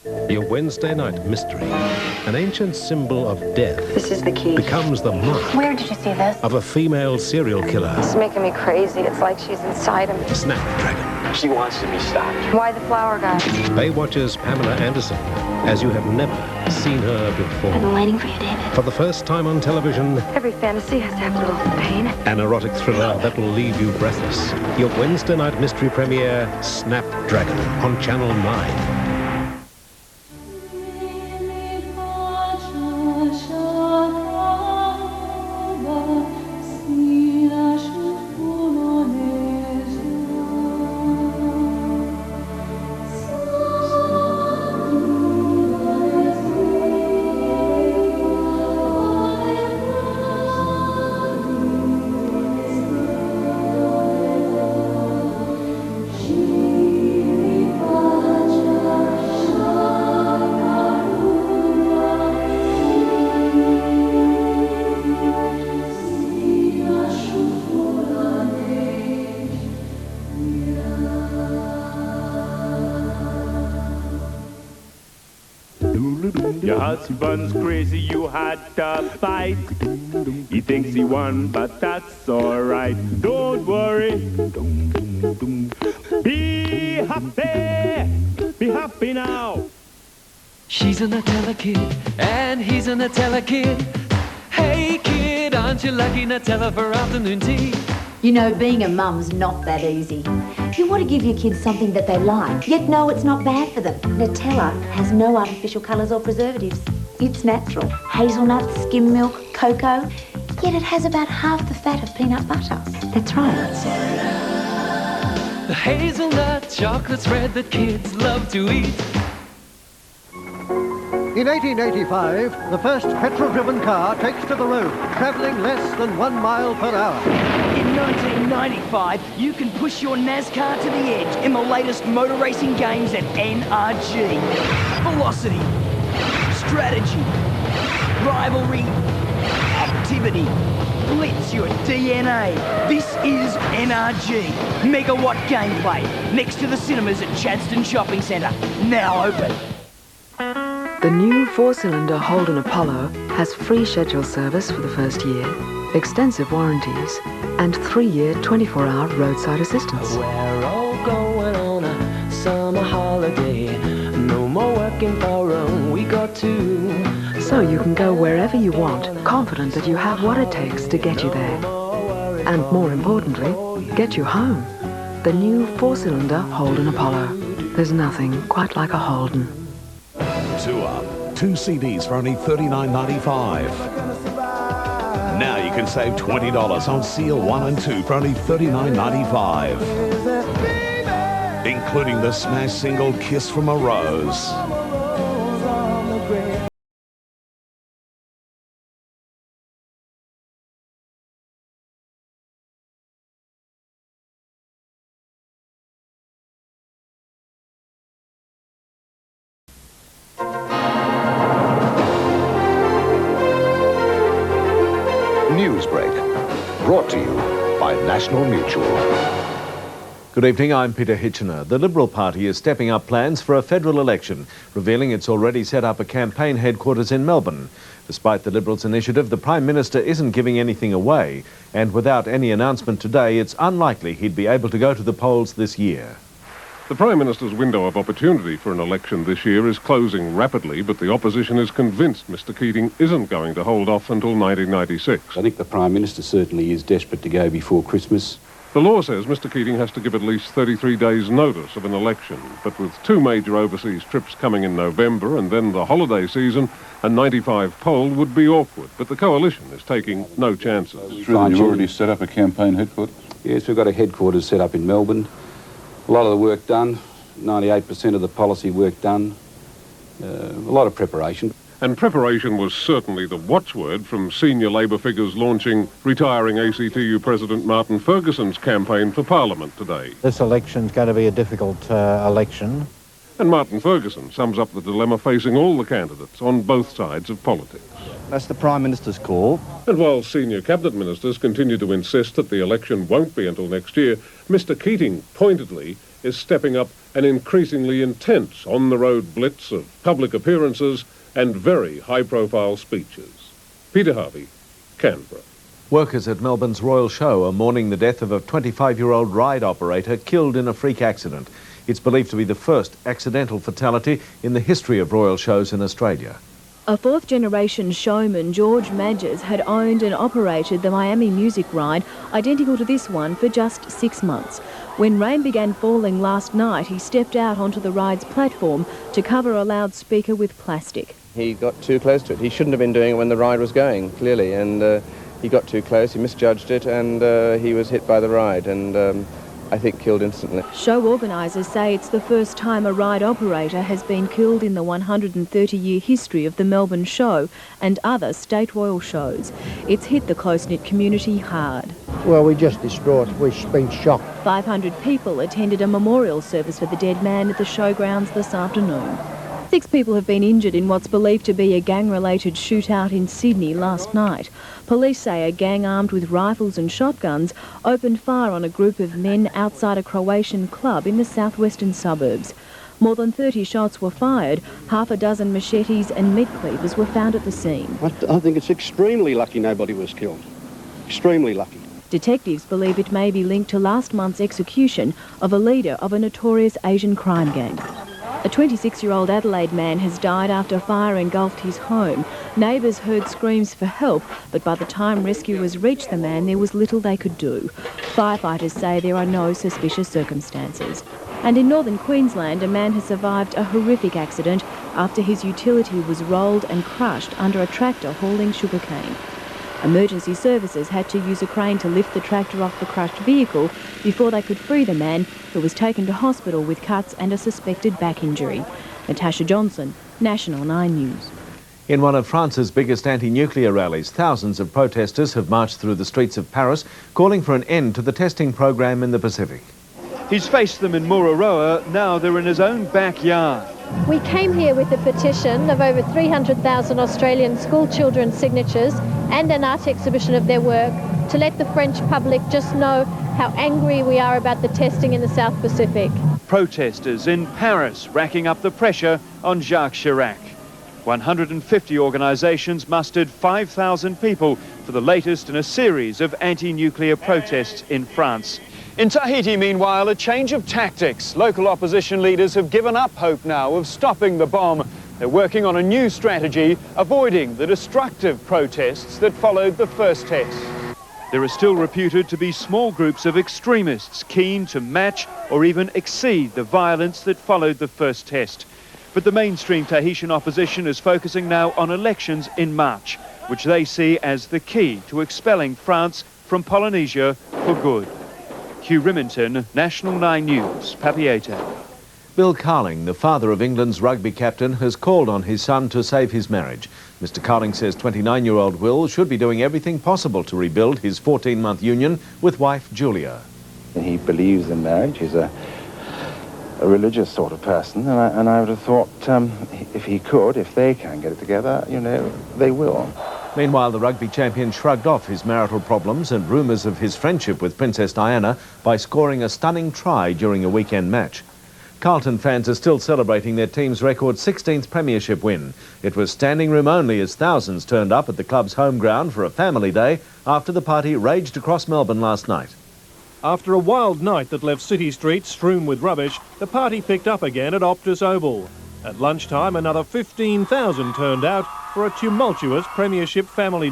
Your Wednesday night mystery, an ancient symbol of death, This is the key. becomes the mark Where did you see this? of a female serial killer. It's making me crazy. It's like she's inside of me. Snapdragon. She wants to be stopped. Why the flower guy? Baywatch's Pamela Anderson, as you have never seen her I've before. been waiting for you, David. For the first time on television, Every fantasy has to have a little pain. an erotic thriller that will leave you breathless. Your Wednesday night mystery premiere, Snapdragon, on Channel 9. Your husband's crazy, you had to fight. He thinks he won, but that's alright. Don't worry. Be happy. Be happy now. She's a Nutella kid, and he's a Nutella kid. Hey kid, aren't you lucky Nutella for afternoon tea? You know, being a mum's not that easy. You want to give your kids something that they like, yet know it's not bad for them. Nutella has no artificial colours or preservatives. It's natural. Hazelnut, skim milk, cocoa, yet it has about half the fat of peanut butter. That's right. The hazelnut chocolate spread that kids love to eat. In 1885, the first petrol-driven car takes to the road, travelling less than 1 mile per hour. In 1995, you can push your NASCAR to the edge in the latest motor racing games at NRG. Velocity, strategy, rivalry, activity. Blitz your DNA. This is NRG. Megawatt gameplay. Next to the cinemas at Chadstone Shopping Centre. Now open. The new 4-cylinder Holden Apollo has free schedule service for the first year, extensive warranties, and 3-year 24-hour roadside assistance. We're all going on a summer holiday. No more working for a week or two. So you can go wherever you want, confident that you have what it takes to get you there. And more importantly, get you home. The new 4-cylinder Holden Apollo. There's nothing quite like a Holden. 2 up, 2 CDs for only $39.95. Now you can save $20 on Seal 1 and 2 for only $39.95. Including the smash single Kiss from a Rose. Newsbreak, brought to you by National Mutual. Good evening, I'm Peter Hitchener. The Liberal Party is stepping up plans for a federal election, revealing it's already set up a campaign headquarters in Melbourne. Despite the Liberals' initiative, the Prime Minister isn't giving anything away, and without any announcement today, it's unlikely he'd be able to go to the polls this year. The Prime Minister's window of opportunity for an election this year is closing rapidly, but the opposition is convinced Mr Keating isn't going to hold off until 1996. I think the Prime Minister certainly is desperate to go before Christmas. The law says Mr Keating has to give at least 33 days' notice of an election, but with 2 major overseas trips coming in November and then the holiday season, a 95 poll would be awkward, but the coalition is taking no chances. You've already set up a campaign headquarters? Yes, we've got a headquarters set up in Melbourne. A lot of the work done, 98% of the policy work done, a lot of preparation. And preparation was certainly the watchword from senior Labor figures launching retiring ACTU President Martin Ferguson's campaign for Parliament today. This election's going to be a difficult election. And Martin Ferguson sums up the dilemma facing all the candidates on both sides of politics. That's the Prime Minister's call. And while senior cabinet ministers continue to insist that the election won't be until next year, Mr Keating, pointedly, is stepping up an increasingly intense on-the-road blitz of public appearances and very high-profile speeches. Peter Harvey, Canberra. Workers at Melbourne's Royal Show are mourning the death of a 25-year-old ride operator killed in a freak accident. It's believed to be the first accidental fatality in the history of Royal Shows in Australia. A fourth-generation showman, George Madges, had owned and operated the Miami Music Ride, identical to this one, for just 6 months. When rain began falling last night, he stepped out onto the ride's platform to cover a loudspeaker with plastic. He got too close to it. He shouldn't have been doing it when the ride was going, clearly, and he got too close, he misjudged it, and he was hit by the ride, and I think killed instantly. Show organisers say it's the first time a ride operator has been killed in the 130-year history of the Melbourne Show and other state royal shows. It's hit the close-knit community hard. Well, we're just distraught. We've been shocked. 500 people attended a memorial service for the dead man at the showgrounds this afternoon. 6 people have been injured in what's believed to be a gang-related shootout in Sydney last night. Police say a gang armed with rifles and shotguns opened fire on a group of men outside a Croatian club in the southwestern suburbs. More than 30 shots were fired, half a dozen machetes and meat cleavers were found at the scene. I think it's extremely lucky nobody was killed. Extremely lucky. Detectives believe it may be linked to last month's execution of a leader of a notorious Asian crime gang. A 26-year-old Adelaide man has died after fire engulfed his home. Neighbours heard screams for help, but by the time rescuers reached the man, there was little they could do. Firefighters say there are no suspicious circumstances. And in northern Queensland, a man has survived a horrific accident after his utility was rolled and crushed under a tractor hauling sugarcane. Emergency services had to use a crane to lift the tractor off the crushed vehicle before they could free the man, who was taken to hospital with cuts and a suspected back injury. Natasha Johnson, National 9 News. In one of France's biggest anti-nuclear rallies, thousands of protesters have marched through the streets of Paris, calling for an end to the testing program in the Pacific. He's faced them in Mururoa, now they're in his own backyard. We came here with a petition of over 300,000 Australian school children's signatures and an art exhibition of their work to let the French public just know how angry we are about the testing in the South Pacific. Protesters in Paris racking up the pressure on Jacques Chirac. 150 organisations mustered 5,000 people for the latest in a series of anti-nuclear protests in France. In Tahiti, meanwhile, a change of tactics. Local opposition leaders have given up hope now of stopping the bomb. They're working on a new strategy, avoiding the destructive protests that followed the first test. There are still reputed to be small groups of extremists keen to match or even exceed the violence that followed the first test. But the mainstream Tahitian opposition is focusing now on elections in March, which they see as the key to expelling France from Polynesia for good. Hugh Rimington, National 9 News, Papeete. Bill Carling, the father of England's rugby captain, has called on his son to save his marriage. Mr. Carling says 29-year-old Will should be doing everything possible to rebuild his 14-month union with wife Julia. He believes in marriage. He's a religious sort of person, and I would have thought if he could, if they can get it together, you know, they will. Meanwhile, the rugby champion shrugged off his marital problems and rumours of his friendship with Princess Diana by scoring a stunning try during a weekend match. Carlton fans are still celebrating their team's record 16th premiership win. It was standing room only as thousands turned up at the club's home ground for a family day after the party raged across Melbourne last night. After a wild night that left city streets strewn with rubbish, the party picked up again at Optus Oval. At lunchtime, another 15,000 turned out for a tumultuous premiership family